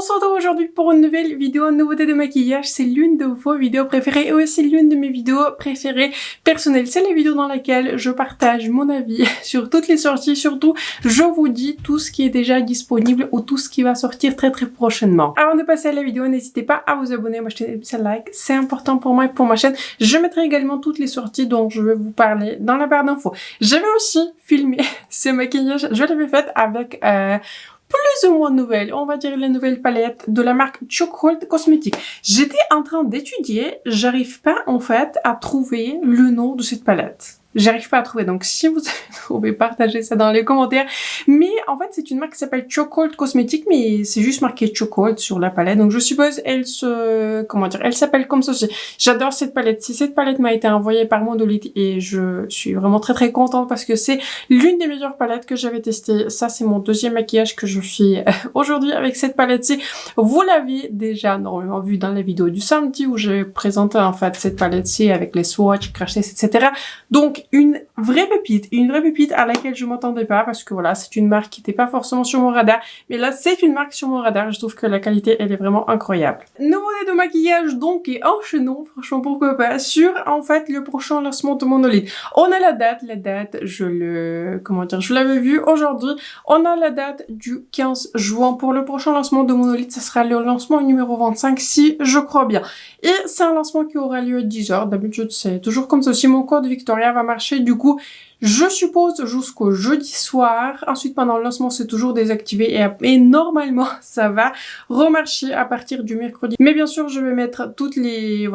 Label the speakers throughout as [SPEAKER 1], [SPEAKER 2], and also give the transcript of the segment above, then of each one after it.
[SPEAKER 1] se retrouve aujourd'hui pour une nouvelle vidéo, nouveauté de maquillage. C'est l'une de vos vidéos préférées et aussi l'une de mes vidéos préférées personnelles. C'est la vidéo dans laquelle je partage mon avis sur toutes les sorties. Surtout, je vous dis tout ce qui est déjà disponible ou tout ce qui va sortir très prochainement. Avant de passer à la vidéo, n'hésitez pas à vous abonner, m'acheter des petits likes. C'est important pour moi et pour ma chaîne. Je mettrai également toutes les sorties dont je vais vous parler dans la barre d'infos. J'avais aussi filmé ce maquillage. Je l'avais fait avec plus ou moins nouvelles, on va dire les nouvelles palettes de la marque Chocolate Cosmetics. J'étais en train d'étudier, j'arrive pas en fait à trouver le nom de cette palette. J'arrive pas à trouver, donc si vous avez trouvé, partagez ça dans les commentaires. Mais en fait, c'est une marque qui s'appelle Chocolate Cosmetics, mais c'est juste marqué Chocolate sur la palette. Donc je suppose elle s'appelle comme ceci. J'adore cette palette. Si cette palette m'a été envoyée par Monolith et je suis vraiment très contente parce que c'est l'une des meilleures palettes que j'avais testées. Ça, c'est mon deuxième maquillage que je fais aujourd'hui avec cette palette-ci. Vous l'avez déjà normalement vu dans la vidéo du samedi où j'ai présenté en fait cette palette-ci avec les swatchs, crash tests, etc. Donc une vraie pépite à laquelle je m'attendais pas parce que voilà, c'est une marque qui n'était pas forcément sur mon radar, mais là c'est une marque sur mon radar. Je trouve que la qualité elle est vraiment incroyable. Nouveauté de maquillage donc et enchaînons, franchement pourquoi pas, sur en fait le prochain lancement de Monolith. On a la date, je l'avais vu aujourd'hui. On a la date du 15 juin pour le prochain lancement de Monolith. Ça sera le lancement numéro 25 si je crois bien. Et c'est un lancement qui aura lieu à 10h. D'habitude c'est toujours comme ça. Si mon code Victoria va marcher, du coup je suppose jusqu'au jeudi soir. Ensuite pendant le lancement c'est toujours désactivé et normalement ça va remarcher à partir du mercredi. Mais bien sûr je vais mettre tous les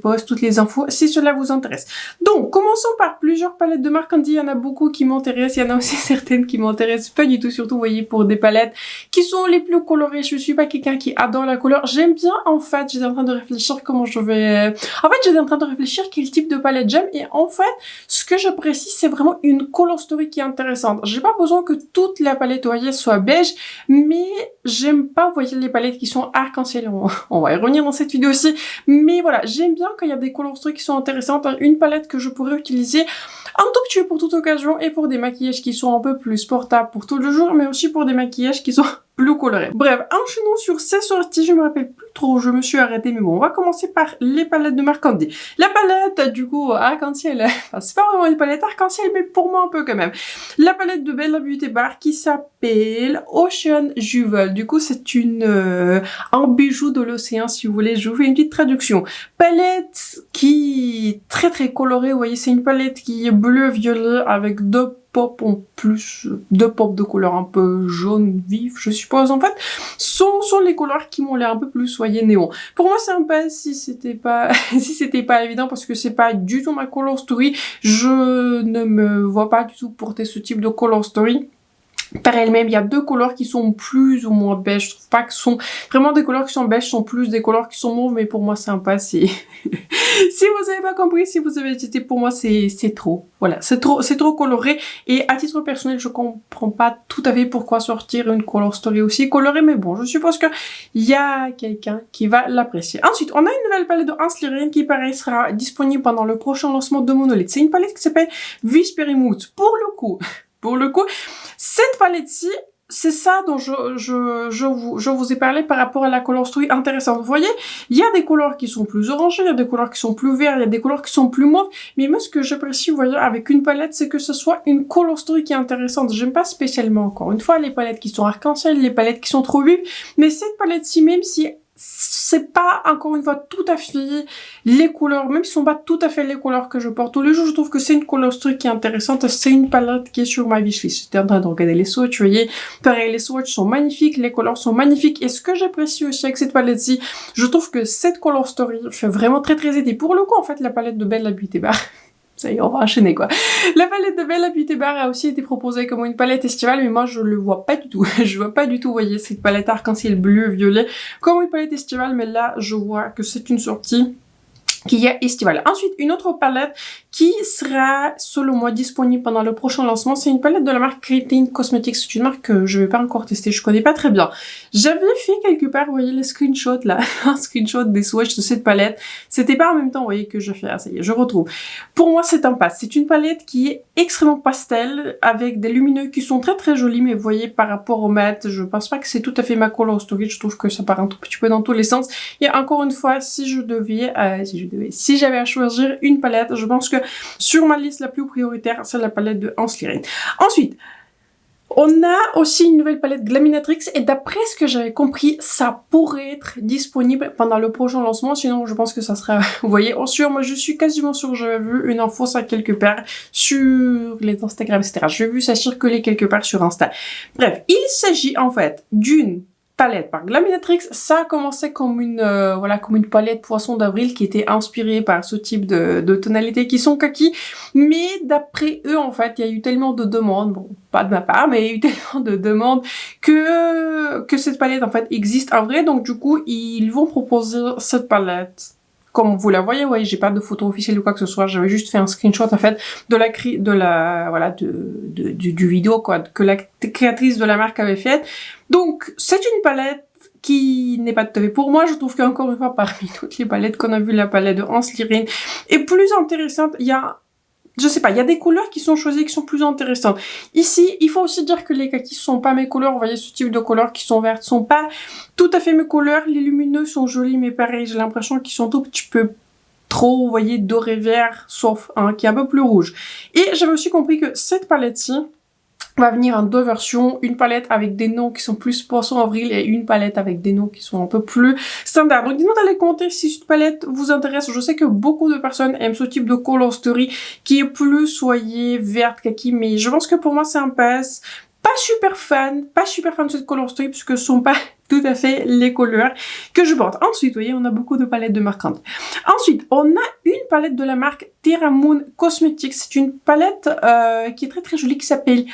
[SPEAKER 1] posts, toutes les infos si cela vous intéresse. Donc commençons par plusieurs palettes de marque Candy. Il y en a beaucoup qui m'intéressent, il y en a aussi certaines qui m'intéressent pas du tout, surtout vous voyez pour des palettes qui sont les plus colorées. Je suis pas quelqu'un qui adore la couleur. J'aime bien en fait, j'étais en train de réfléchir comment je vais... j'étais en train de réfléchir quel type de palette j'aime et en fait ce que j'apprécie c'est vraiment une color story qui est intéressante. J'ai pas besoin que toute la palette, vous voyez, soit beige, mais j'aime pas, vous voyez, les palettes qui sont arc-en-ciel. On va y revenir dans cette vidéo aussi. Mais voilà, j'aime bien quand il y a des color stories qui sont intéressantes. Une palette que je pourrais utiliser un tout petit peu pour toute occasion et pour des maquillages qui sont un peu plus portables pour tout le jour, mais aussi pour des maquillages qui sont plus colorés. Bref, enchaînons sur ces sorties. Je me rappelle plus trop, je me suis arrêtée, mais bon, on va commencer par les palettes de marque Candy. La palette, du coup, arc-en-ciel, enfin, c'est pas vraiment une palette arc-en-ciel, mais pour moi un peu quand même. La palette de Bella Beauty Bar qui s'appelle Ocean Jewel. Du coup, c'est un bijou de l'océan, si vous voulez. Je vous fais une petite traduction. Palette qui est très colorée. Vous voyez, c'est une palette qui est bleu-violet avec deux pop en plus, deux pop de couleur un peu jaune vif, je suppose. En fait, sont les couleurs qui m'ont l'air un peu plus, voyez, néon. Pour moi, c'est un pas si c'était pas évident parce que c'est pas du tout ma color story. Je ne me vois pas du tout porter ce type de color story. Par elle-même, il y a deux couleurs qui sont plus ou moins beige. Je trouve pas que ce sont vraiment des couleurs qui sont beige, sont plus des couleurs qui sont mauves, mais pour moi c'est un pas, si vous avez pas compris, si vous avez hésité, pour moi c'est trop. Voilà, c'est trop coloré et à titre personnel, je comprends pas tout à fait pourquoi sortir une color story aussi colorée, mais bon, je suppose que il y a quelqu'un qui va l'apprécier. Ensuite, on a une nouvelle palette de Hans qui pareil sera disponible pendant le prochain lancement de Monolith. C'est une palette qui s'appelle Whispering Moods. Pour le coup, cette palette-ci, c'est ça dont je vous ai parlé par rapport à la color story intéressante. Vous voyez, il y a des couleurs qui sont plus orangées, il y a des couleurs qui sont plus vertes, il y a des couleurs qui sont plus mauves. Mais moi, ce que j'apprécie, vous voyez, avec une palette, c'est que ce soit une color story qui est intéressante. J'aime pas spécialement, encore une fois, les palettes qui sont arc-en-ciel, les palettes qui sont trop vives. Mais cette palette-ci, même si c'est pas, encore une fois, tout à fait les couleurs, même si ce sont pas tout à fait les couleurs que je porte tous les jours, je trouve que c'est une color story qui est intéressante. C'est une palette qui est sur ma wishlist. J'étais en train de regarder les swatchs, vous voyez. Pareil, les swatchs sont magnifiques, les couleurs sont magnifiques. Et ce que j'apprécie aussi avec cette palette-ci, je trouve que cette color story fait vraiment très aider. Pour le coup, en fait, la palette de Bella Beauty Bar, ça y est, on va enchaîner quoi. La palette de Bella Beauty Bar a aussi été proposée comme une palette estivale, mais moi je le vois pas du tout. Je vois pas du tout, vous voyez, cette palette arc-en-ciel bleu-violet comme une palette estivale, mais là je vois que c'est une sortie qui est estivale. Ensuite, une autre palette qui sera, selon moi, disponible pendant le prochain lancement, c'est une palette de la marque Creatine Cosmetics. C'est une marque que je vais pas encore tester, je connais pas très bien. J'avais fait quelque part, vous voyez les screenshots là, un screenshot des swatchs de cette palette. C'était pas en même temps, vous voyez, que je fais, ah ça y est, je retrouve. Pour moi, c'est un pass. C'est une palette qui est extrêmement pastel, avec des lumineux qui sont très très jolis, mais vous voyez, par rapport au mat, je pense pas que c'est tout à fait ma color story, je trouve que ça part un tout petit peu dans tous les sens. Et encore une fois, si j'avais à choisir une palette, je pense que sur ma liste la plus prioritaire, c'est la palette de Hans Lirine. Ensuite, on a aussi une nouvelle palette Glaminatrix et d'après ce que j'avais compris, ça pourrait être disponible pendant le prochain lancement. Sinon, je pense que ça sera, vous voyez, moi je suis quasiment sûre que j'avais vu une info ça quelque part sur les Instagram, etc. J'ai vu ça circuler quelque part sur Insta. Bref, il s'agit en fait d'une palette par Glaminatrix. Ça a commencé comme une comme une palette poisson d'avril qui était inspirée par ce type de tonalités qui sont kaki, mais d'après eux en fait il y a eu tellement de demandes, bon pas de ma part, mais il y a eu tellement de demandes que cette palette en fait existe en vrai, donc du coup ils vont proposer cette palette. Comme vous la voyez, ouais, j'ai pas de photo officielle ou quoi que ce soit, j'avais juste fait un screenshot en fait du vidéo quoi que la créatrice de la marque avait faite. Donc c'est une palette qui n'est pas tout à fait pour moi. Je trouve qu'encore une fois parmi toutes les palettes qu'on a vues, la palette de Hans Lirine est plus intéressante. Il y a des couleurs qui sont choisies qui sont plus intéressantes. Ici, il faut aussi dire que les kakis sont pas mes couleurs. Vous voyez, ce type de couleurs qui sont vertes sont pas tout à fait mes couleurs. Les lumineux sont jolis, mais pareil, j'ai l'impression qu'ils sont tout petit peu trop, vous voyez, doré vert, sauf un qui est un peu plus rouge. Et j'avais aussi compris que cette palette-ci va venir en deux versions, une palette avec des noms qui sont plus poisson avril et une palette avec des noms qui sont un peu plus standards. Donc dites-moi dans les commentaires si cette palette vous intéresse. Je sais que beaucoup de personnes aiment ce type de color story qui est plus soyez verte kaki, mais je pense que pour moi c'est un pass. Pas super fan de cette color story puisque ce sont pas tout à fait les couleurs que je porte. Ensuite, vous voyez, on a beaucoup de palettes de marquantes. Ensuite, on a une palette de la marque Terra Moon Cosmetics. C'est une palette qui est très très jolie qui s'appelle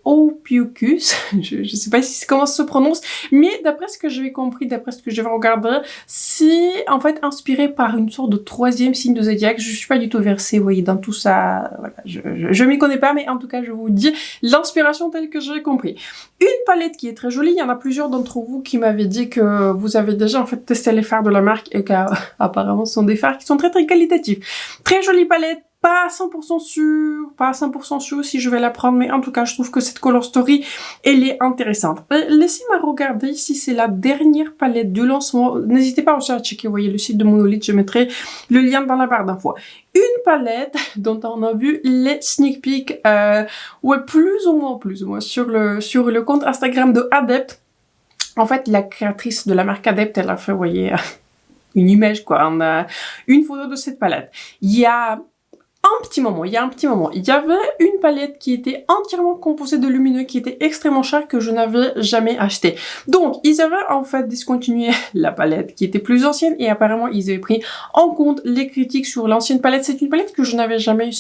[SPEAKER 1] Ophiuchus, je sais pas si comment ça se prononce, mais d'après ce que j'avais compris, d'après ce que j'avais regardé, c'est en fait inspiré par une sorte de troisième signe de zodiaque. Je suis pas du tout versée, vous voyez, dans tout ça, voilà, je m'y connais pas, mais en tout cas, je vous dis l'inspiration telle que j'ai compris. Une palette qui est très jolie, il y en a plusieurs d'entre vous qui m'avaient dit que vous avez déjà en fait testé les fards de la marque et qu'apparemment ce sont des fards qui sont très très qualitatifs. Très jolie palette. Pas à 100% sûr si je vais la prendre, mais en tout cas, je trouve que cette color story, elle est intéressante. Laissez-moi regarder si c'est la dernière palette du lancement. N'hésitez pas aussi à checker, vous voyez, le site de Monolith, je mettrai le lien dans la barre d'infos. Une palette dont on a vu les sneak peeks, ouais, plus ou moins, sur le compte Instagram de Adept. En fait, la créatrice de la marque Adept, elle a fait, vous voyez, une image, quoi, une photo de cette palette. Il y a un petit moment, il y avait une palette qui était entièrement composée de lumineux qui était extrêmement chère que je n'avais jamais acheté. Donc, ils avaient en fait discontinué la palette qui était plus ancienne et apparemment ils avaient pris en compte les critiques sur l'ancienne palette. C'est une palette que je n'avais jamais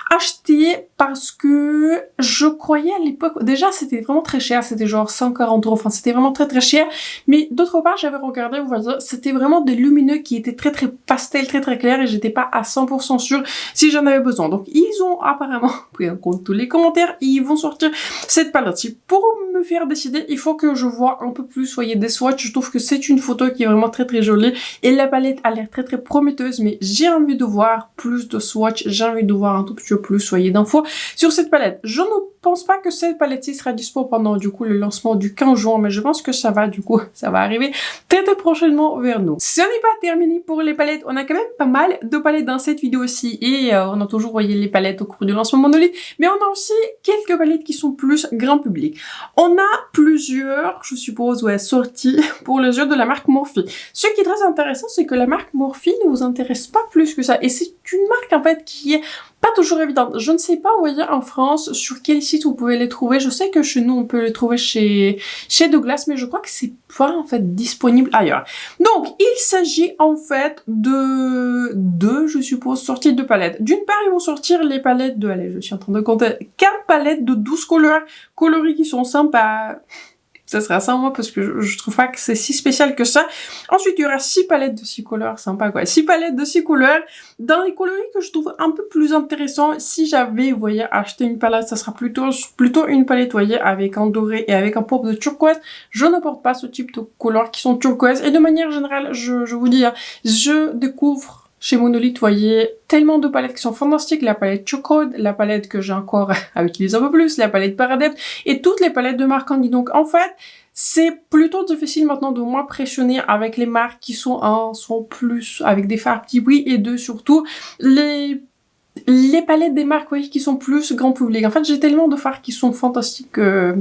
[SPEAKER 1] achetée parce que je croyais à l'époque, déjà c'était vraiment très cher, c'était genre 140 €, enfin c'était vraiment très très cher, mais d'autre part j'avais regardé, vous voyez, c'était vraiment des lumineux qui étaient très très pastel, très très clairs et j'étais pas à 100% sûre si j'en avais besoin. Donc ils ont apparemment pris en compte tous les commentaires et ils vont sortir cette palette. Pour me faire décider, il faut que je vois un peu plus, voyez, des swatchs. Je trouve que c'est une photo qui est vraiment très très jolie et la palette a l'air très très prometteuse, mais j'ai envie de voir plus de swatchs, j'ai envie de voir un tout petit peu plus, voyez, d'infos sur cette palette. Je ne pense pas que cette palette-ci sera dispo pendant du coup le lancement du 15 juin, mais je pense que ça va arriver très très prochainement vers nous. Ce n'est pas terminé pour les palettes, on a quand même pas mal de palettes dans cette vidéo aussi et on a toujours voyé les palettes au cours du lancement Monolith, mais on a aussi quelques palettes qui sont plus grand public. On a plusieurs, je suppose, ouais, sorties pour les yeux de la marque Morphe. Ce qui est très intéressant, c'est que la marque Morphe ne vous intéresse pas plus que ça et c'est une marque en fait qui est pas toujours évidente. Je ne sais pas, vous voyez, en France, sur quel site vous pouvez les trouver. Je sais que chez nous, on peut les trouver chez Douglas, mais je crois que c'est pas, en fait, disponible ailleurs. Donc, il s'agit, en fait, de je suppose, sorties de palettes. D'une part, ils vont sortir les palettes je suis en train de compter 4 palettes de 12 couleurs, coloris qui sont sympas. ça sera ça moi parce que je trouve pas que c'est si spécial que ça. Ensuite, il y aura 6 palettes de 6 couleurs, sympa quoi. 6 palettes de 6 couleurs. Dans les coloris que je trouve un peu plus intéressant, si j'avais, vous voyez, acheté une palette, ça sera plutôt une palette, vous voyez, avec un doré et avec un pop de turquoise. Je ne porte pas ce type de couleurs qui sont turquoise. Et de manière générale, je vous dis, hein, je découvre chez Monolith, vous voyez, tellement de palettes qui sont fantastiques. La palette Chocode, la palette que j'ai encore à utiliser un peu plus, la palette Paradept et toutes les palettes de marque Candy. Donc en fait, c'est plutôt difficile maintenant de m'impressionner avec les marques qui sont plus avec des fards petits prix et deux surtout les palettes des marques, vous voyez, qui sont plus grand public. En fait, j'ai tellement de fards qui sont fantastiques que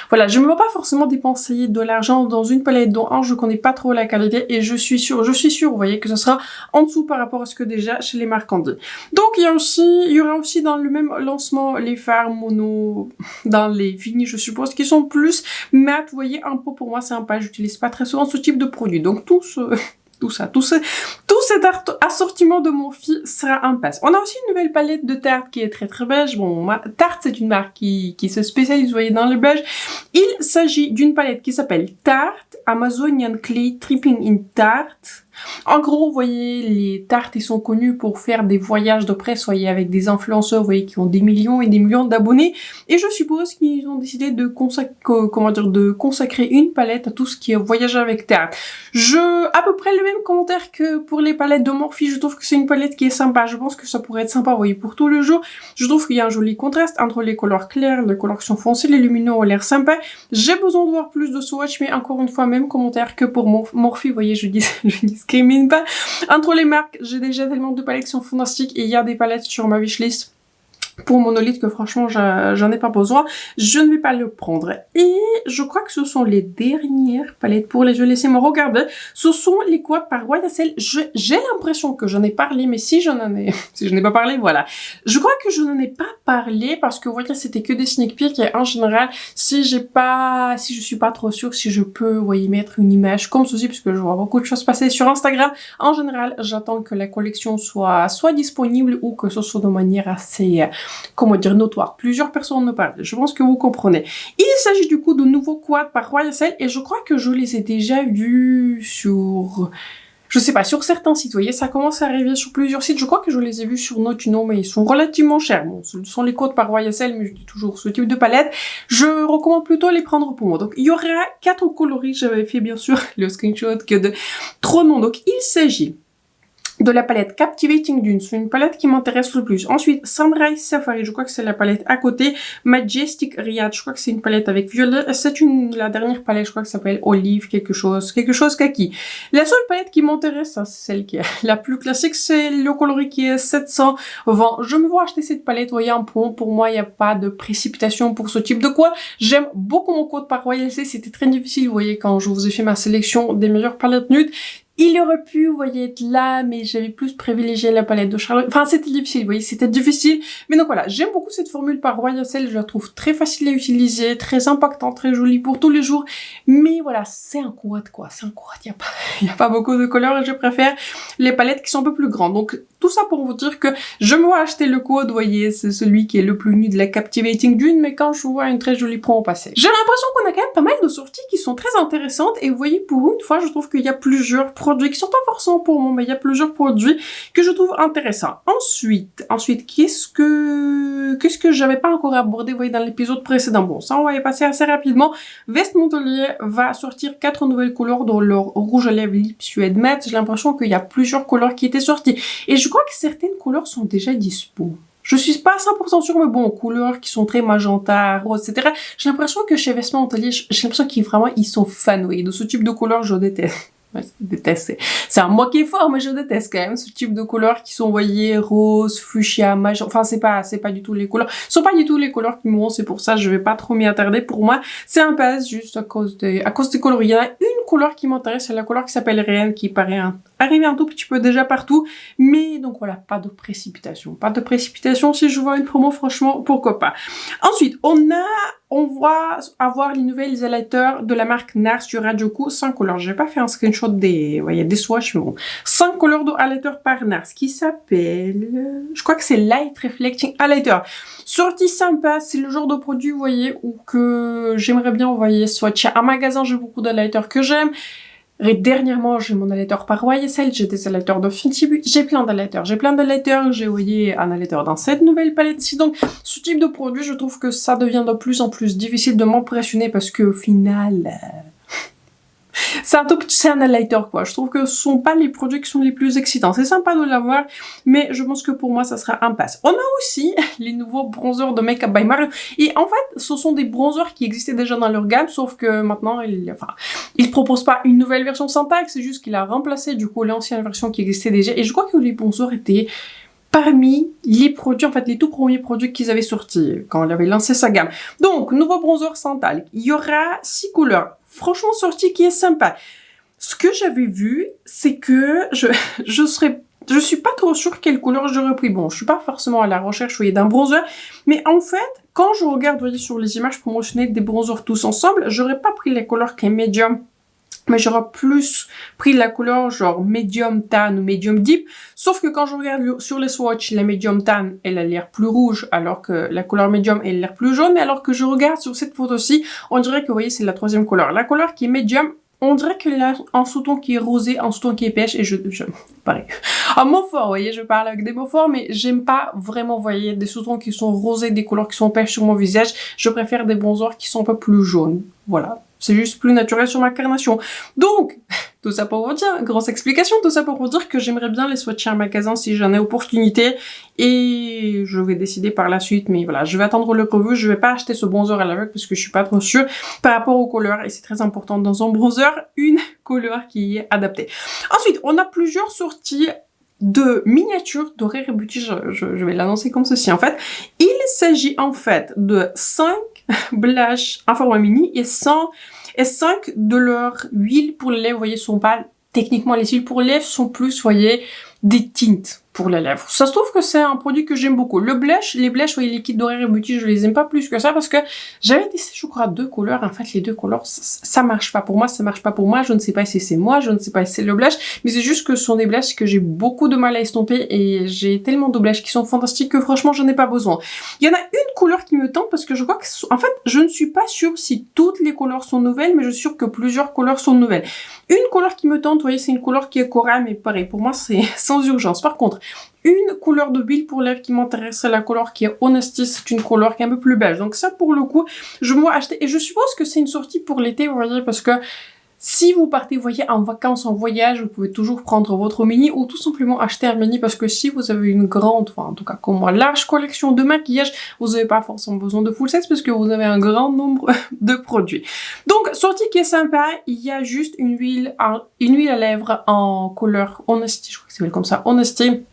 [SPEAKER 1] voilà, je ne veux pas forcément dépenser de l'argent dans une palette dont je connais pas trop la qualité et je suis sûre, vous voyez, que ce sera en dessous par rapport à ce que déjà chez les marques Candy. Donc il y aura aussi dans le même lancement les fards mono dans les finis, je suppose, qui sont plus mat, vous voyez, un peu pour moi sympa. J'utilise pas très souvent ce type de produit. Donc tout cet assortiment de Morphe sera un pass. On a aussi une nouvelle palette de Tarte qui est très très beige. Bon, Tarte c'est une marque qui se spécialise, vous voyez, dans le beige. Il s'agit d'une palette qui s'appelle Tarte Amazonian Clay Tripping in Tarte. En gros, vous voyez, les Tartes, ils sont connus pour faire des voyages de presse, vous voyez, avec des influenceurs, vous voyez, qui ont des millions et des millions d'abonnés. Et je suppose qu'ils ont décidé de consacrer une palette à tout ce qui est voyage avec Tarte. À peu près le même commentaire que pour les palettes de Morphe. Je trouve que c'est une palette qui est sympa. Je pense que ça pourrait être sympa, vous voyez, pour tout le jour. Je trouve qu'il y a un joli contraste entre les couleurs claires, les couleurs qui sont foncées, les lumineux ont l'air sympa. J'ai besoin de voir plus de swatch, mais encore une fois, même commentaire que pour Morphe, vous voyez, je discrimine pas. Entre les marques, j'ai déjà tellement de palettes qui sont fantastiques et il y a des palettes sur ma wishlist pour Monolith que franchement j'en ai pas besoin, je ne vais pas le prendre. Et je crois que ce sont les dernières palettes pour les jeux. Laissez-moi regarder. Ce sont les quads par YSL. J'ai l'impression que j'en ai parlé, mais si je n'ai pas parlé, voilà. Je crois que je n'en ai pas parlé parce que vous voyez, c'était que des sneak peeks et en général, si je suis pas trop sûre si je peux, vous voyez, mettre une image comme ceci, puisque je vois beaucoup de choses passer sur Instagram. En général, j'attends que la collection soit disponible ou que ce soit de manière assez comment dire, notoire. Plusieurs personnes me parlent. Je pense que vous comprenez. Il s'agit du coup de nouveaux quads par YSL et je crois que je les ai déjà vus sur... Je sais pas, sur certains sites, vous voyez, ça commence à arriver sur plusieurs sites. Je crois que je les ai vus sur Notuno, mais ils sont relativement chers. Bon, ce sont les quads par YSL, mais je dis toujours ce type de palette. Je recommande plutôt les prendre pour moi. Donc, il y aura 4 coloris. J'avais fait, bien sûr, le screenshot que de trop de noms. Donc, il s'agit de la palette Captivating Dunes, c'est une palette qui m'intéresse le plus. Ensuite, Sunrise Safari, je crois que c'est la palette à côté. Majestic Riad, je crois que c'est une palette avec violet. C'est la dernière palette, je crois que ça s'appelle Olive, quelque chose kaki. La seule palette qui m'intéresse, c'est celle qui est la plus classique, c'est le coloris qui est 720. Je me vois acheter cette palette, vous voyez, un point. Pour moi, il n'y a pas de précipitation pour ce type de quad. J'aime beaucoup mon code par YLC, c'était très difficile, vous voyez, quand je vous ai fait ma sélection des meilleures palettes nudes. Il aurait pu, vous voyez, être là, mais j'avais plus privilégié la palette de Charlotte. Enfin, c'était difficile, vous voyez, c'était difficile. Mais donc voilà, j'aime beaucoup cette formule par YSL. Je la trouve très facile à utiliser, très impactante, très jolie pour tous les jours. Mais voilà, c'est un quad, quoi. C'est un quad, il n'y a pas beaucoup de couleurs et je préfère les palettes qui sont un peu plus grandes. Donc, tout ça pour vous dire que je me vois acheter le quad, vous voyez, c'est celui qui est le plus nu de la Captivating Dune, mais quand je vois une très jolie promo passer. J'ai l'impression qu'on a quand même pas mal de sorties qui sont très intéressantes et vous voyez, pour une fois, je trouve qu'il y a plusieurs produits qui sont pas forcément pour moi, mais il y a plusieurs produits que je trouve intéressants. Ensuite, qu'est-ce que j'avais pas encore abordé, vous voyez, dans l'épisode précédent. Bon, ça, on va y passer assez rapidement. Veste Montelier va sortir 4 nouvelles couleurs dans leur rouge à lèvres Lip Suede Matte. J'ai l'impression qu'il y a plusieurs couleurs qui étaient sorties. Et je crois que certaines couleurs sont déjà dispo. Je suis pas 100% sûre, mais bon, couleurs qui sont très magenta, rose, etc. J'ai l'impression que chez Veste Montelier, j'ai l'impression qu'ils sont fans, oui. De ce type de couleurs, je déteste. Ouais, je déteste. C'est un mot qui est fort, mais je déteste quand même ce type de couleurs qui sont, vous voyez, rose, fuchsia, magenta. Enfin, c'est pas du tout les couleurs. Ce sont pas du tout les couleurs qui me vont, c'est pour ça, je vais pas trop m'y attarder. Pour moi, c'est un pass juste à cause des couleurs. Il y en a une couleur qui m'intéresse, c'est la couleur qui s'appelle Réenne, qui paraît arriver un tout petit peu déjà partout. Mais donc voilà, pas de précipitation. Pas de précipitation, si je vois une promo, franchement, pourquoi pas. Ensuite, on va avoir les nouvelles highlighters de la marque NARS sur Harajuku, 5 couleurs. J'ai pas fait un screenshot des, ouais, il y a des swatchs, mais bon. 5 couleurs de highlighter par NARS, qui s'appelle, je crois que c'est Light Reflecting Highlighter. Sortie sympa, c'est le genre de produit, vous voyez, ou que j'aimerais bien, vous voyez, swatcher. Un magasin, j'ai beaucoup d'highlighters que j'aime. Et dernièrement, j'ai mon highlighter par YSL, j'ai des highlighters de Fenty, j'ai plein d'highlighters. J'ai envoyé un highlighter dans cette nouvelle palette-ci. Donc, ce type de produit, je trouve que ça devient de plus en plus difficile de m'impressionner parce qu'au final, c'est un highlighter, quoi. Je trouve que ce sont pas les produits qui sont les plus excitants. C'est sympa de l'avoir, mais je pense que pour moi, ça sera un pass. On a aussi les nouveaux bronzers de Make Up by Mario. Et en fait, ce sont des bronzers qui existaient déjà dans leur gamme, sauf que maintenant, il propose pas une nouvelle version Syntax, c'est juste qu'il a remplacé, du coup, l'ancienne version qui existait déjà. Et je crois que les bronzers étaient parmi les produits, en fait, les tout premiers produits qu'ils avaient sortis quand il avait lancé sa gamme. Donc, nouveau bronzer Santal. Il y aura 6 couleurs. Franchement, sortie qui est sympa. Ce que j'avais vu, c'est que je suis pas trop sûre quelle couleur j'aurais pris. Bon, je suis pas forcément à la recherche, vous voyez, d'un bronzer. Mais en fait, quand je regarde, vous voyez, sur les images promotionnelles des bronzers tous ensemble, j'aurais pas pris les couleurs qui est medium, mais j'aurais plus pris la couleur genre medium tan ou medium deep. Sauf que quand je regarde sur les swatchs, la medium tan, elle a l'air plus rouge, alors que la couleur medium, elle a l'air plus jaune. Mais alors que je regarde sur cette photo-ci, on dirait que, vous voyez, c'est la troisième couleur. La couleur qui est medium, on dirait qu'elle a un sous-ton qui est rosé, un sous-ton qui est pêche, et pareil. Un mot fort, vous voyez, je parle avec des mots forts, mais j'aime pas vraiment, vous voyez, des sous-tons qui sont rosés, des couleurs qui sont pêche sur mon visage. Je préfère des bronzers qui sont un peu plus jaunes. Voilà. C'est juste plus naturel sur ma carnation. Donc, tout ça pour vous dire, grosse explication, tout ça pour vous dire que j'aimerais bien les swatcher en magasin si j'en ai opportunité. Et je vais décider par la suite, mais voilà, je vais attendre le revue. Je vais pas acheter ce bronzer à l'aveugle parce que je suis pas trop sûre par rapport aux couleurs. Et c'est très important dans un bronzer, une couleur qui est adaptée. Ensuite, on a plusieurs sorties de miniatures de Rare Beauty, je vais l'annoncer comme ceci en fait. Il s'agit en fait de 5 blushs en format mini et 5 de leurs huiles pour les lèvres, vous voyez, sont pas techniquement les huiles pour les lèvres, sont plus, vous voyez, des tintes pour les lèvres. Ça se trouve que c'est un produit que j'aime beaucoup. Le blush, les blushs, vous voyez, les kits de Rare Beauty, je les aime pas plus que ça parce que j'avais testé, je crois, 2 couleurs. En fait, les 2 couleurs, ça marche pas pour moi, ça marche pas pour moi. Je ne sais pas si c'est moi, je ne sais pas si c'est le blush, mais c'est juste que ce sont des blushs que j'ai beaucoup de mal à estomper et j'ai tellement de blushs qui sont fantastiques que franchement, j'en ai pas besoin. Il y en a une couleur qui me tente parce que je crois que, en fait, je ne suis pas sûre si toutes les couleurs sont nouvelles, mais je suis sûre que plusieurs couleurs sont nouvelles. Une couleur qui me tente, vous voyez, c'est une couleur qui est corail, mais pareil, pour moi, c'est sans urgence. Par contre, une couleur de huile pour lèvres qui m'intéresse, c'est la couleur qui est Honesty, c'est une couleur qui est un peu plus beige. Donc ça, pour le coup, je vais acheter. Et je suppose que c'est une sortie pour l'été, vous voyez, parce que si vous partez, vous voyez, en vacances, en voyage, vous pouvez toujours prendre votre mini ou tout simplement acheter un mini parce que si vous avez une grande, enfin en tout cas comme moi, large collection de maquillage, vous n'avez pas forcément besoin de full set parce que vous avez un grand nombre de produits. Donc, sortie qui est sympa, il y a juste une huile à lèvres en couleur Honesty, je crois que c'est comme ça, Honesty.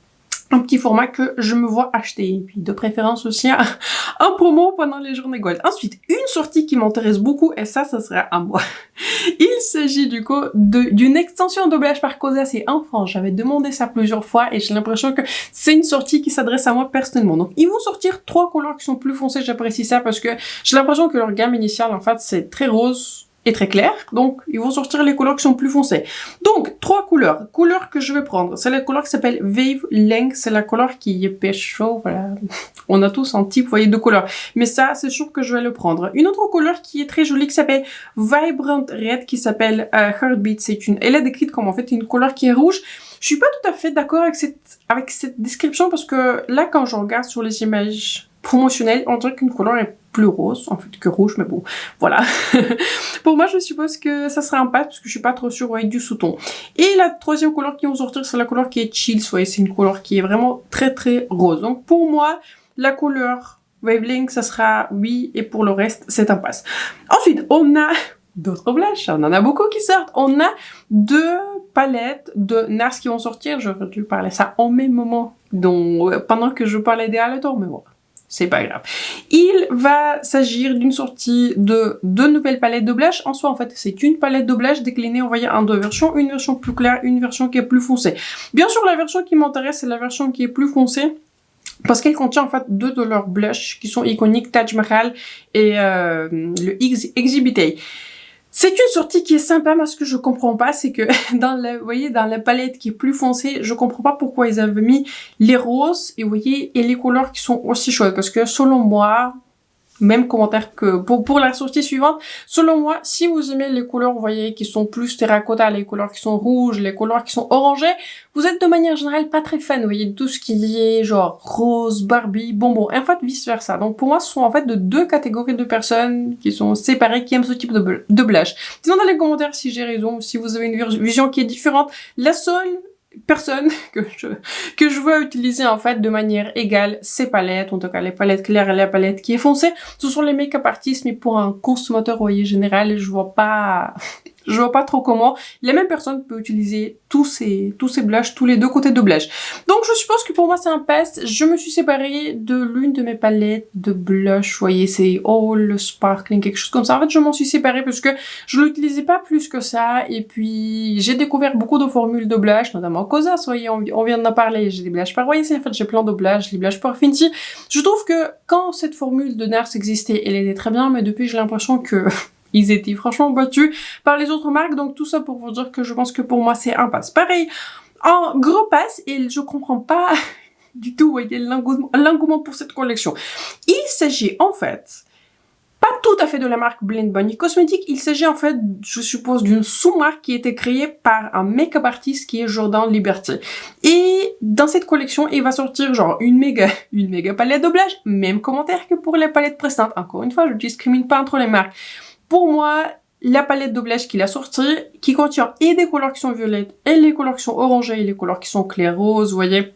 [SPEAKER 1] Un petit format que je me vois acheter. Et puis de préférence aussi un promo pendant les journées Gold. Ensuite, une sortie qui m'intéresse beaucoup, et ça sera à moi. Il s'agit du coup d'une extension de blush par Cosas et Enfants. J'avais demandé ça plusieurs fois et j'ai l'impression que c'est une sortie qui s'adresse à moi personnellement. Donc ils vont sortir 3 couleurs qui sont plus foncées, j'apprécie ça parce que j'ai l'impression que leur gamme initiale en fait c'est très rose et très clair, donc ils vont sortir les couleurs qui sont plus foncées. Donc, 3 couleurs. Couleur que je vais prendre, c'est la couleur qui s'appelle Wave Length, c'est la couleur qui est pêche chaud, voilà. On a tous un type, vous voyez, de couleur. Mais ça, c'est sûr que je vais le prendre. Une autre couleur qui est très jolie, qui s'appelle Vibrant Red, qui s'appelle Heartbeat. Elle est décrite comme en fait une couleur qui est rouge. Je suis pas tout à fait d'accord avec cette description parce que là, quand je regarde sur les images promotionnelles, on dirait qu'une couleur est plus rose, en fait, que rouge, mais bon, voilà. Pour moi, je suppose que ça sera un pass, parce que je suis pas trop sûre avec du sous-ton. Et la troisième couleur qui vont sortir, c'est la couleur qui est chill, vous voyez, c'est une couleur qui est vraiment très très rose. Donc, pour moi, la couleur Wavelength, ça sera oui, et pour le reste, c'est un pass. Ensuite, on a d'autres blushs, on en a beaucoup qui sortent. On a 2 palettes de NARS qui vont sortir, j'aurais dû parler ça en même moment, pendant que je parlais des highlighters, mais bon. c'est pas grave. Il va s'agir d'une sortie de 2 nouvelles palettes de blush. En soi, en fait, c'est une palette de blush déclinée, on va dire, en 2 versions. Une version plus claire, une version qui est plus foncée. Bien sûr, la version qui m'intéresse, c'est la version qui est plus foncée. Parce qu'elle contient en fait 2 de leurs blushs qui sont iconiques, Taj Mahal et le Exhibit A. C'est une sortie qui est sympa, mais ce que je comprends pas, c'est que vous voyez, dans la palette qui est plus foncée, je comprends pas pourquoi ils avaient mis les roses et vous voyez, et les couleurs qui sont aussi chaudes. Parce que selon moi, même commentaire que pour la sortie suivante, selon moi, si vous aimez les couleurs, vous voyez, qui sont plus terracotta, les couleurs qui sont rouges, les couleurs qui sont orangées, vous êtes de manière générale pas très fan, vous voyez, de tout ce qui est genre rose, Barbie, bonbon, et en fait vice versa. Donc pour moi, ce sont en fait de 2 catégories de personnes qui sont séparées, qui aiment ce type de blush. Dites-moi dans les commentaires si j'ai raison, si vous avez une vision qui est différente. La seule personne que je veux utiliser en fait de manière égale ces palettes, en tout cas les palettes claires et la palette qui est foncée, ce sont les make-up artistes, mais pour un consommateur, vous voyez, général, je vois pas trop comment la même personne peut utiliser tous ces blushs, tous les 2 côtés de blush. Donc je suppose que pour moi c'est un pass. Je me suis séparée de l'une de mes palettes de blush, vous voyez, c'est All Sparkling, quelque chose comme ça. En fait, je m'en suis séparée parce que je l'utilisais pas plus que ça, et puis j'ai découvert beaucoup de formules de blush, notamment Kosas, vous voyez, on vient d'en parler, j'ai des blushs par YSL, en fait j'ai plein de blushs, les blushs par Fenty. Je trouve que quand cette formule de NARS existait, elle était très bien, mais depuis j'ai l'impression que ils étaient franchement battus par les autres marques, donc tout ça pour vous dire que je pense que pour moi c'est un pass. Pareil, un gros pass, et je comprends pas du tout, vous voyez, l'engouement pour cette collection. Il s'agit en fait pas tout à fait de la marque Blind Bunny Cosmetics, il s'agit en fait, je suppose, d'une sous-marque qui a été créée par un make-up artiste qui est Jordan Liberty. Et dans cette collection, il va sortir genre une méga palette de blush, même commentaire que pour les palettes précédentes. Encore une fois, je ne discrimine pas entre les marques. Pour moi, la palette de blush qu'il a sortie, qui contient et des couleurs qui sont violettes, et les couleurs qui sont orangées, et les couleurs qui sont claires roses, vous voyez,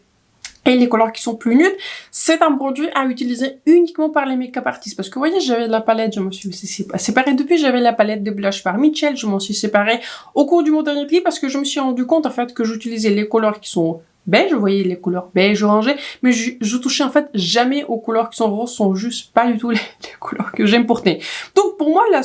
[SPEAKER 1] et les couleurs qui sont plus nudes, c'est un produit à utiliser uniquement par les make-up artistes. Parce que vous voyez, j'avais la palette, je me suis séparée depuis, j'avais la palette de blush par Mitchell, je m'en suis séparée au cours du dernier tri parce que je me suis rendu compte en fait que j'utilisais les couleurs qui sont beige, vous voyez les couleurs beige, orangé, mais je touchais en fait jamais aux couleurs qui sont roses, sont juste pas du tout les couleurs que j'aime porter. Donc pour moi, le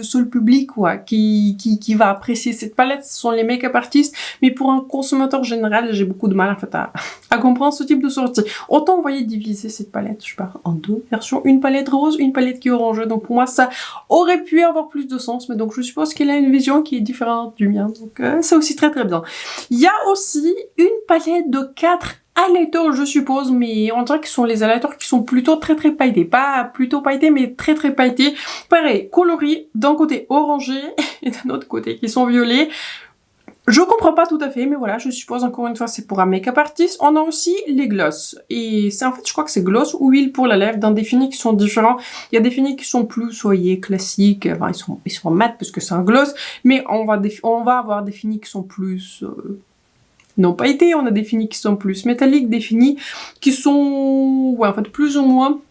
[SPEAKER 1] seul public qui va apprécier cette palette, ce sont les make-up artistes, mais pour un consommateur général, j'ai beaucoup de mal en fait à comprendre ce type de sortie. Autant, vous voyez, diviser cette palette, je pars en 2 versions, une palette rose, une palette qui est orangée, donc pour moi ça aurait pu avoir plus de sens, mais donc je suppose qu'elle a une vision qui est différente du mien, donc c'est aussi très très bien. Il y a aussi une palette de 4 highlighters, je suppose, mais on dirait que ce sont les highlighters qui sont plutôt très très pailletés. Pas plutôt pailletés, mais très très pailletés. Pareil, coloris d'un côté orangé et d'un autre côté qui sont violets. Je comprends pas tout à fait, mais voilà, je suppose encore une fois c'est pour un make-up artiste. On a aussi les gloss. Et c'est en fait, je crois que c'est gloss ou huile pour la lèvre, dans des finis qui sont différents. Il y a des finis qui sont plus, soyez classiques, enfin, ils sont mat parce que c'est un gloss, mais on va avoir des finis qui sont plus... non pailletés, on a des finis qui sont plus métalliques, des finis qui sont, ouais, en fait, plus ou moins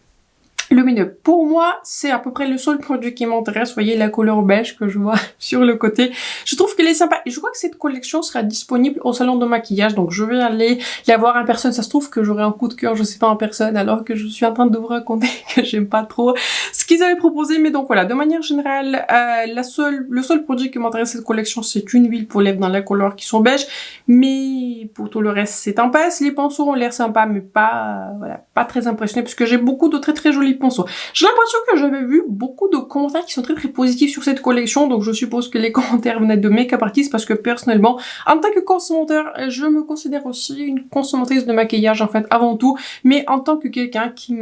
[SPEAKER 1] lumineux. Pour moi, c'est à peu près le seul produit qui m'intéresse. Vous voyez la couleur beige que je vois sur le côté. Je trouve qu'elle est sympa. Et je crois que cette collection sera disponible au salon de maquillage. Donc je vais aller la voir en personne. Ça se trouve que j'aurai un coup de cœur, je sais pas, en personne, alors que je suis en train de vous raconter que j'aime pas trop ce qu'ils avaient proposé. Mais donc voilà, de manière générale, le seul produit qui m'intéresse cette collection, c'est une huile pour lèvres dans la couleur qui sont beige. Mais pour tout le reste, c'est un pass. Les pinceaux ont l'air sympas, mais pas, voilà, pas très impressionnés parce que j'ai beaucoup de très très jolis pinceaux. J'ai l'impression que j'avais vu beaucoup de commentaires qui sont très très positifs sur cette collection, donc je suppose que les commentaires venaient de make-up artistes parce que personnellement, en tant que consommateur, je me considère aussi une consommatrice de maquillage en fait avant tout, mais en tant que quelqu'un qui me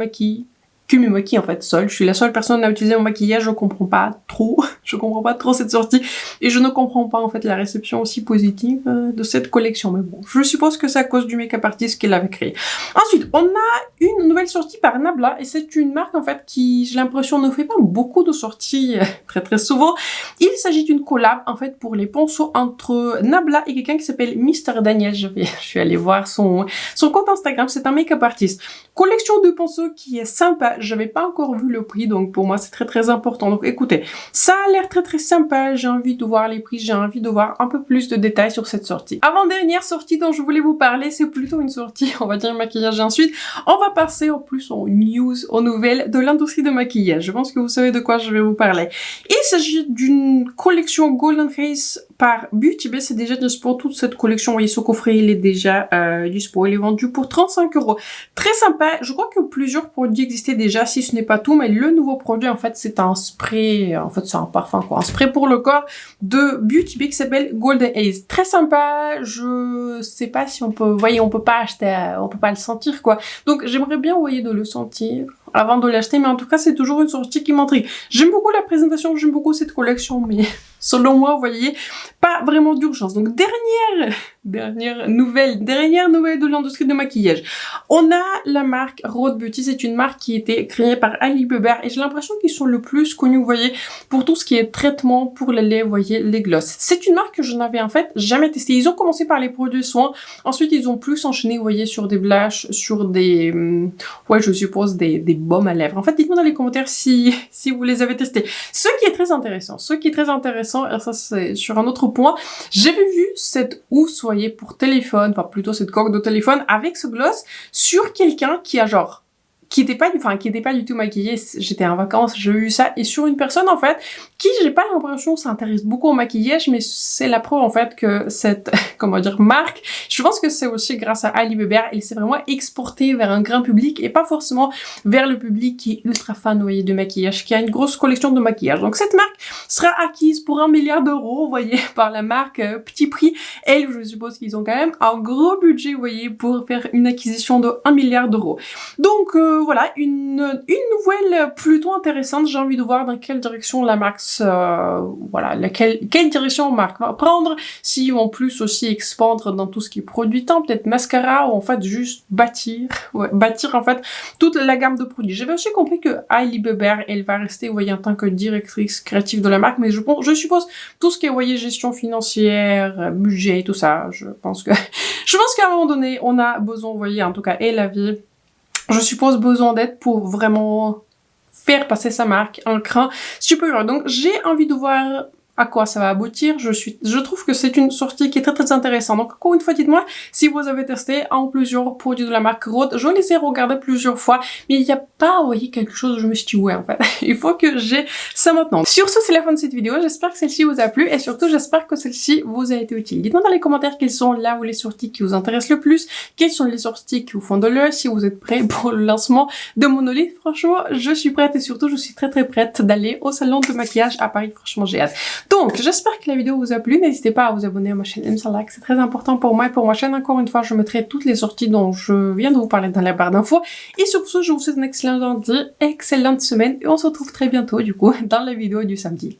[SPEAKER 1] maquille en fait seule. Je suis la seule personne à utiliser mon maquillage, je comprends pas trop cette sortie et je ne comprends pas en fait la réception aussi positive de cette collection. Mais bon, je suppose que c'est à cause du make-up artiste qu'elle avait créé. Ensuite, on a une nouvelle sortie par Nabla et c'est une marque en fait qui, j'ai l'impression, ne fait pas beaucoup de sorties très très souvent. Il s'agit d'une collab en fait pour les pinceaux entre Nabla et quelqu'un qui s'appelle Mr Daniel. Je suis allée voir son compte Instagram, c'est un make-up artiste. Collection de pinceaux qui est sympa. j'avais pas encore vu le prix, donc pour moi c'est très important. Donc écoutez, ça a l'air très sympa, j'ai envie de voir les prix, j'ai envie de voir un peu plus de détails sur cette sortie. Avant-dernière sortie dont je voulais vous parler, c'est plutôt une sortie, on va dire maquillage et ensuite, on va passer en plus aux news, aux nouvelles de l'industrie de maquillage. Je pense que vous savez de quoi je vais vous parler. Il s'agit d'une collection Golden Face par Beauty Bay, c'est déjà dispo, toute cette collection, vous voyez ce coffret il est déjà dispo, il est vendu pour 35 €. Très sympa, je crois que plusieurs produits existaient déjà, si ce n'est pas tout, mais le nouveau produit en fait c'est un spray, en fait c'est un parfum quoi, un spray pour le corps de Beauty Bay qui s'appelle Golden Haze. Très sympa, je sais pas si on peut, vous voyez on peut pas acheter, on peut pas le sentir quoi, donc j'aimerais bien vous voyez de le sentir avant de l'acheter, mais en tout cas c'est toujours une sortie qui m'intrigue. J'aime beaucoup la présentation, j'aime beaucoup cette collection, mais selon moi, vous voyez, pas vraiment d'urgence. Donc dernière nouvelle de l'industrie de maquillage. On a la marque Rhode Beauty, c'est une marque qui a été créée par Hailey Bieber et j'ai l'impression qu'ils sont le plus connus, vous voyez, pour tout ce qui est traitement pour les laits, vous voyez, les gloss. C'est une marque que je n'avais en fait jamais testé. Ils ont commencé par les produits soins, ensuite ils ont plus enchaîné, vous voyez, sur des blushes, sur des, ouais, je suppose des baumes à lèvres. En fait, dites-moi dans les commentaires si vous les avez testés. Ce qui est très intéressant, et ça c'est sur un autre point, j'avais vu cette housse, vous voyez, pour téléphone, enfin plutôt cette coque de téléphone avec ce gloss sur quelqu'un qui a genre qui était pas du tout maquillé, j'étais en vacances, j'ai eu ça, et sur une personne, en fait, qui, j'ai pas l'impression, s'intéresse beaucoup au maquillage, mais c'est la preuve, en fait, que cette, comment dire, marque, je pense que c'est aussi grâce à Hailey Bieber, elle s'est vraiment exportée vers un grand public, et pas forcément vers le public qui est ultra fan, vous voyez, de maquillage, qui a une grosse collection de maquillage. Donc, cette marque sera acquise pour 1 milliard d'euros, vous voyez, par la marque Petit Prix. Elle, je suppose qu'ils ont quand même un gros budget, vous voyez, pour faire une acquisition de 1 milliard d'euros. Donc, voilà, une nouvelle plutôt intéressante. J'ai envie de voir dans quelle direction la marque, voilà, quelle direction la marque va prendre. Si en plus aussi expandre dans tout ce qui est produit temps, peut-être mascara, ou en fait juste bâtir en fait toute la gamme de produits. J'avais aussi compris que Hailey Bieber, elle va rester, vous voyez, en tant que directrice créative de la marque, mais je suppose tout ce qui est, vous voyez, gestion financière, budget, tout ça. Je pense qu'à un moment donné, on a besoin, vous voyez, en tout cas, et la vie, je suppose, besoin d'aide pour vraiment faire passer sa marque un cran supérieur. Donc j'ai envie de voir à quoi ça va aboutir. Je trouve que c'est une sortie qui est très intéressante. Donc encore une fois, dites-moi si vous avez testé un ou plusieurs produits de la marque Rhode. Je les ai regardés plusieurs fois, mais il n'y a pas, vous voyez, quelque chose où je me suis dit ouais, en fait, il faut que j'ai ça maintenant. Sur ce, c'est la fin de cette vidéo. J'espère que celle-ci vous a plu et surtout j'espère que celle-ci vous a été utile. Dites-moi dans les commentaires quelles sont là où les sorties qui vous intéressent le plus, quelles sont les sorties qui vous font de l'œil, si vous êtes prêts pour le lancement de Monolith. Franchement, je suis prête et surtout je suis très prête d'aller au salon de maquillage à Paris. Franchement, j'ai hâte. Donc, j'espère que la vidéo vous a plu. N'hésitez pas à vous abonner à ma chaîne, aimez like, c'est très important pour moi et pour ma chaîne. Encore une fois, je mettrai toutes les sorties dont je viens de vous parler dans la barre d'infos. Et sur ce, je vous souhaite un excellent lundi, excellente semaine et on se retrouve très bientôt, du coup, dans la vidéo du samedi.